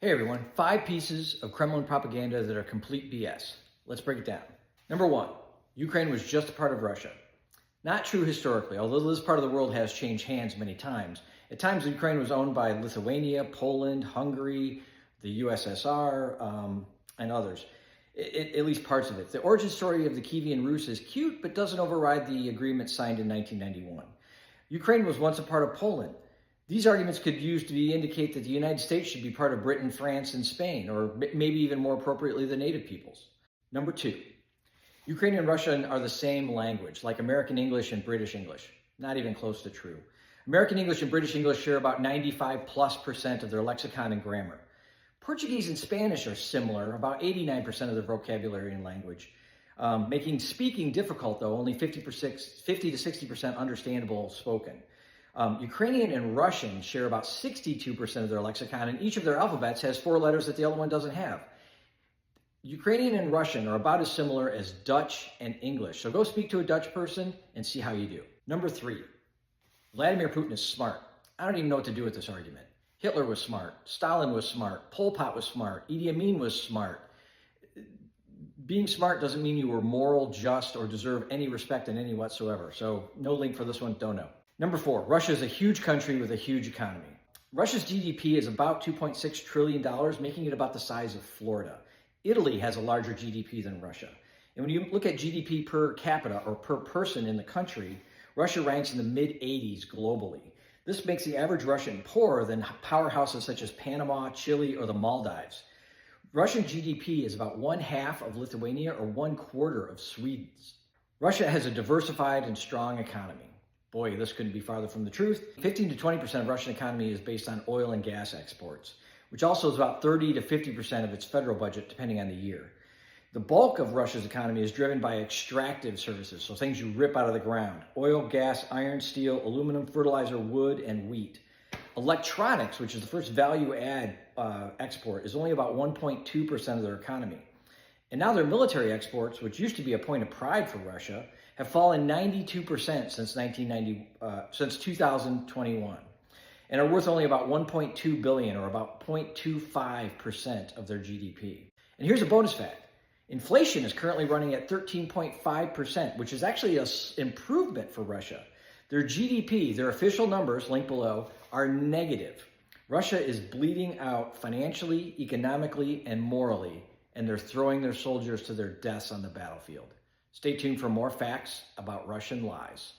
Hey everyone, 5 pieces of Kremlin propaganda that are complete BS. Let's break it down. Number 1, Ukraine was just a part of Russia. Not true historically, although this part of the world has changed hands many times. At times, Ukraine was owned by Lithuania, Poland, Hungary, the USSR, and others. At least parts of it. The origin story of the Kyiv Rus is cute, but doesn't override the agreement signed in 1991. Ukraine was once a part of Poland. These arguments could be used to indicate that the United States should be part of Britain, France, and Spain, or maybe even more appropriately, the native peoples. Number 2, Ukrainian and Russian are the same language, like American English and British English. Not even close to true. American English and British English share about 95+% of their lexicon and grammar. Portuguese and Spanish are similar, about 89% of their vocabulary and language, making speaking difficult, though, only 50 to 60% understandable spoken. Ukrainian and Russian share about 62% of their lexicon, and each of their alphabets has 4 letters that the other one doesn't have. Ukrainian and Russian are about as similar as Dutch and English, so go speak to a Dutch person and see how you do. Number 3, Vladimir Putin is smart. I don't even know what to do with this argument. Hitler was smart, Stalin was smart, Pol Pot was smart, Idi Amin was smart. Being smart doesn't mean you were moral, just, or deserve any respect in any whatsoever, so no link for this one, don't know. Number 4, Russia is a huge country with a huge economy. Russia's GDP is about $2.6 trillion, making it about the size of Florida. Italy has a larger GDP than Russia. And when you look at GDP per capita or per person in the country, Russia ranks in the mid-80s globally. This makes the average Russian poorer than powerhouses such as Panama, Chile, or the Maldives. Russian GDP is about 1/2 of Lithuania or 1/4 of Sweden's. Russia has a diversified and strong economy. Boy, this couldn't be farther from the truth. 15 to 20% of Russian economy is based on oil and gas exports, which also is about 30 to 50% of its federal budget, depending on the year. The bulk of Russia's economy is driven by extractive services, so things you rip out of the ground: oil, gas, iron, steel, aluminum, fertilizer, wood, and wheat. Electronics, which is the first value add export, is only about 1.2% of their economy. And now their military exports, which used to be a point of pride for Russia, have fallen 92% since 2021, and are worth only about $1.2 billion, or about 0.25% of their GDP. And here's a bonus fact. Inflation is currently running at 13.5%, which is actually an improvement for Russia. Their GDP, their official numbers, linked below, are negative. Russia is bleeding out financially, economically, and morally, and they're throwing their soldiers to their deaths on the battlefield. Stay tuned for more facts about Russian lies.